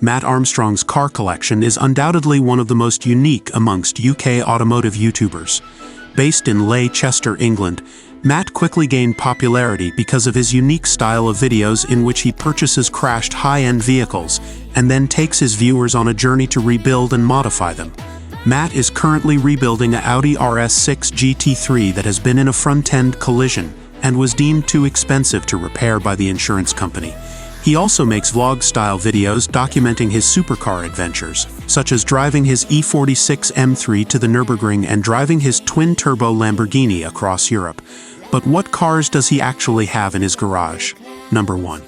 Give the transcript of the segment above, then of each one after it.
Mat Armstrong's car collection is undoubtedly one of the most unique amongst UK automotive YouTubers. Based in Leicester, England, Mat quickly gained popularity because of his unique style of videos in which he purchases crashed high-end vehicles and then takes his viewers on a journey to rebuild and modify them. Mat is currently rebuilding an Audi RS6 GT3 that has been in a front-end collision and was deemed too expensive to repair by the insurance company. He also makes vlog-style videos documenting his supercar adventures, such as driving his E46 M3 to the Nürburgring and driving his Twin-Turbo Lamborghini across Europe. But what cars does he actually have in his garage? Number 1.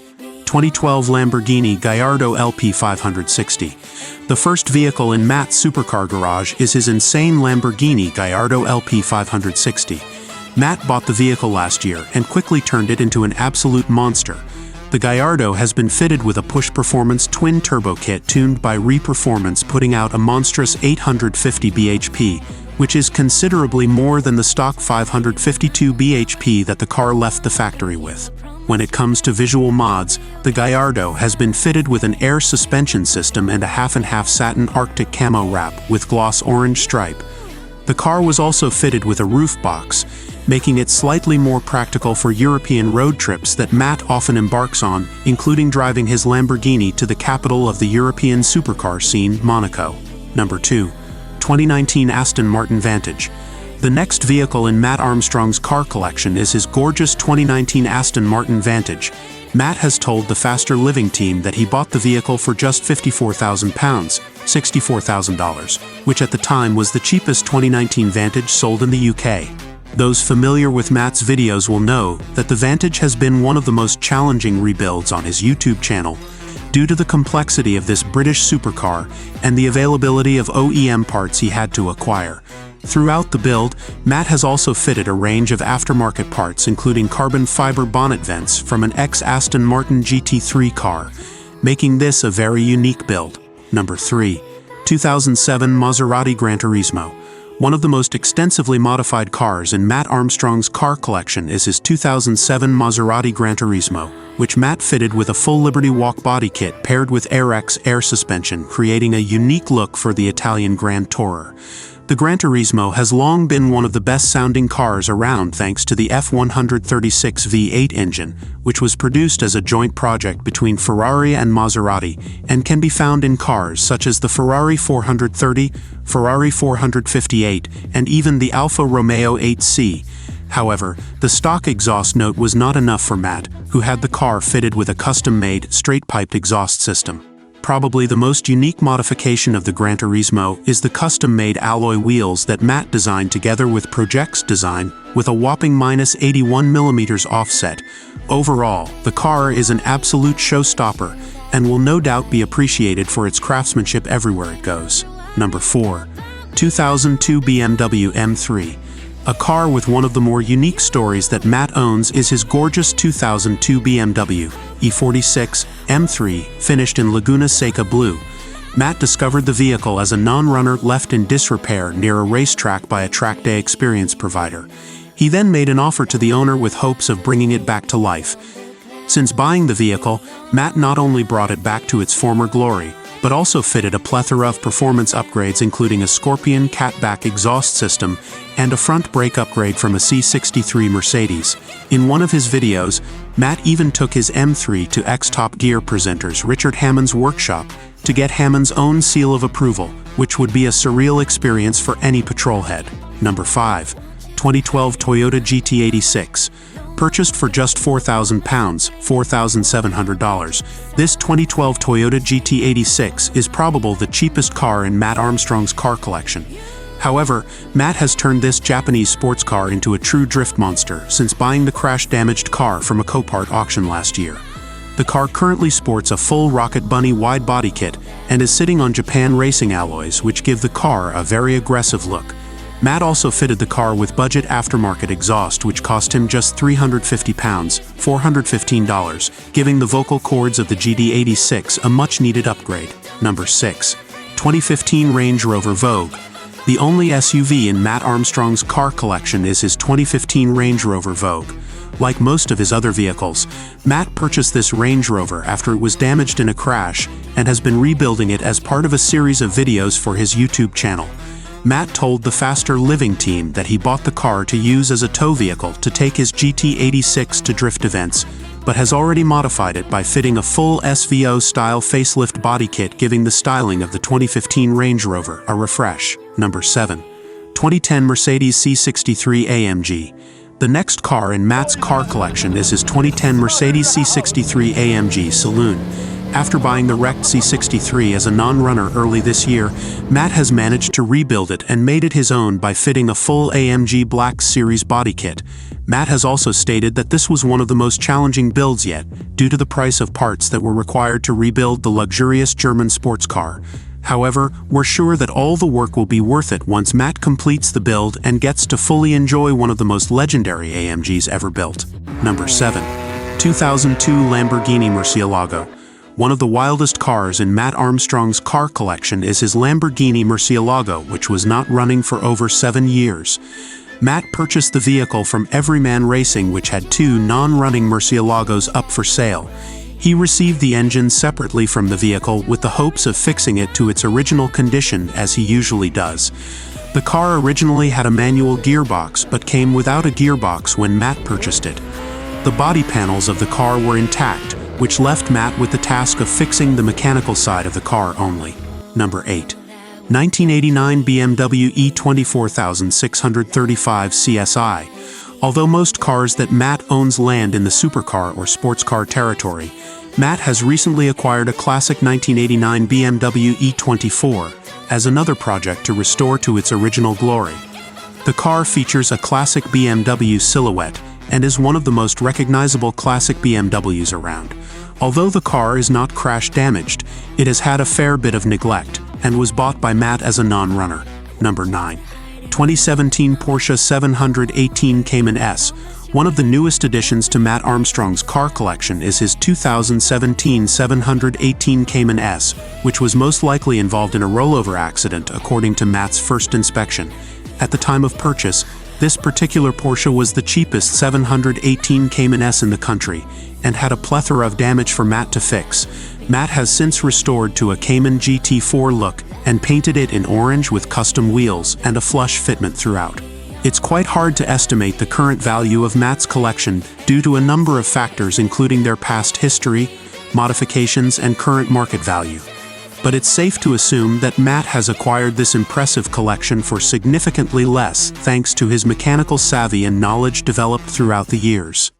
2012 Lamborghini Gallardo LP560. The first vehicle in Mat's supercar garage is his insane Lamborghini Gallardo LP560. Mat bought the vehicle last year and quickly turned it into an absolute monster. The Gallardo has been fitted with a push-performance twin-turbo kit tuned by Re-Performance, putting out a monstrous 850 bhp, which is considerably more than the stock 552 bhp that the car left the factory with. When it comes to visual mods, the Gallardo has been fitted with an air suspension system and a half-and-half satin Arctic camo wrap with gloss orange stripe. The car was also fitted with a roof box, making it slightly more practical for European road trips that Mat often embarks on, including driving his Lamborghini to the capital of the European supercar scene, Monaco. Number 2. 2019 Aston Martin Vantage. The next vehicle in Mat Armstrong's car collection is his gorgeous 2019 Aston Martin Vantage. Mat has told the Faster Living team that he bought the vehicle for just £54,000, $64,000, which at the time was the cheapest 2019 Vantage sold in the UK. Those familiar with Mat's videos will know that the Vantage has been one of the most challenging rebuilds on his YouTube channel, due to the complexity of this British supercar and the availability of OEM parts he had to acquire. Throughout the build, Mat has also fitted a range of aftermarket parts, including carbon fiber bonnet vents from an ex-Aston Martin GT3 car, making this a very unique build. Number 3. 2007 Maserati GranTurismo. One of the most extensively modified cars in Mat Armstrong's car collection is his 2007 Maserati GranTurismo, which Mat fitted with a full Liberty Walk body kit paired with AirX air suspension, creating a unique look for the Italian Grand Tourer. The GranTurismo has long been one of the best-sounding cars around thanks to the F136 V8 engine, which was produced as a joint project between Ferrari and Maserati, and can be found in cars such as the Ferrari 430, Ferrari 458, and even the Alfa Romeo 8C. However, the stock exhaust note was not enough for Mat, who had the car fitted with a custom-made, straight-piped exhaust system. Probably the most unique modification of the GranTurismo is the custom-made alloy wheels that Mat designed together with Project's design, with a whopping -81mm offset. Overall, the car is an absolute showstopper and will no doubt be appreciated for its craftsmanship everywhere it goes. Number 4. 2002 BMW M3. A car with one of the more unique stories that Mat owns is his gorgeous 2002 BMW E46 M3, finished in Laguna Seca blue. Mat discovered the vehicle as a non-runner left in disrepair near a racetrack by a track day experience provider. He then made an offer to the owner with hopes of bringing it back to life. Since buying the vehicle, Mat not only brought it back to its former glory, but also fitted a plethora of performance upgrades, including a Scorpion catback exhaust system and a front brake upgrade from a C63 Mercedes. In one of his videos, Mat even took his M3 to ex-Top Gear presenters Richard Hammond's workshop to get Hammond's own seal of approval, which would be a surreal experience for any petrolhead. Number 5. 2012 Toyota GT86. Purchased for just £4,000, $4,700, this 2012 Toyota GT86 is probably the cheapest car in Mat Armstrong's car collection. However, Mat has turned this Japanese sports car into a true drift monster since buying the crash-damaged car from a Copart auction last year. The car currently sports a full Rocket Bunny wide body kit and is sitting on Japan racing alloys, which give the car a very aggressive look. Mat also fitted the car with budget aftermarket exhaust, which cost him just £350, $415, giving the vocal cords of the GT86 a much-needed upgrade. Number 6. 2015 Range Rover Vogue. The only SUV in Mat Armstrong's car collection is his 2015 Range Rover Vogue. Like most of his other vehicles, Mat purchased this Range Rover after it was damaged in a crash and has been rebuilding it as part of a series of videos for his YouTube channel. Mat told the Faster Living team that he bought the car to use as a tow vehicle to take his GT86 to drift events, but has already modified it by fitting a full SVO-style facelift body kit, giving the styling of the 2015 Range Rover a refresh. Number 7. 2010 Mercedes C63 AMG. The next car in Mat's car collection is his 2010 Mercedes C63 AMG Saloon. After buying the wrecked C63 as a non-runner early this year, Mat has managed to rebuild it and made it his own by fitting a full AMG Black Series body kit. Mat has also stated that this was one of the most challenging builds yet, due to the price of parts that were required to rebuild the luxurious German sports car. However, we're sure that all the work will be worth it once Mat completes the build and gets to fully enjoy one of the most legendary AMGs ever built. Number 7. 2002 Lamborghini Murcielago. One of the wildest cars in Mat Armstrong's car collection is his Lamborghini Murcielago, which was not running for over 7 years. Mat purchased the vehicle from Everyman Racing, which had 2 non-running Murcielagos up for sale. He received the engine separately from the vehicle with the hopes of fixing it to its original condition, as he usually does. The car originally had a manual gearbox but came without a gearbox when Mat purchased it. The body panels of the car were intact, which left Mat with the task of fixing the mechanical side of the car only. Number 8. 1989 BMW E24635 CSI. Although most cars that Mat owns land in the supercar or sports car territory, Mat has recently acquired a classic 1989 BMW E24 as another project to restore to its original glory. The car features a classic BMW silhouette and is one of the most recognizable classic BMWs around. Although the car is not crash damaged, it has had a fair bit of neglect and was bought by Mat as a non-runner. Number 9. 2017 Porsche 718 Cayman S. One of the newest additions to Mat Armstrong's car collection is his 2017 718 Cayman S, which was most likely involved in a rollover accident according to Mat's first inspection. At the time of purchase, this particular Porsche was the cheapest 718 Cayman S in the country and had a plethora of damage for Mat to fix. Mat has since restored to a Cayman GT4 look and painted it in orange with custom wheels and a flush fitment throughout. It's quite hard to estimate the current value of Mat's collection due to a number of factors, including their past history, modifications, and current market value. But it's safe to assume that Mat has acquired this impressive collection for significantly less thanks to his mechanical savvy and knowledge developed throughout the years.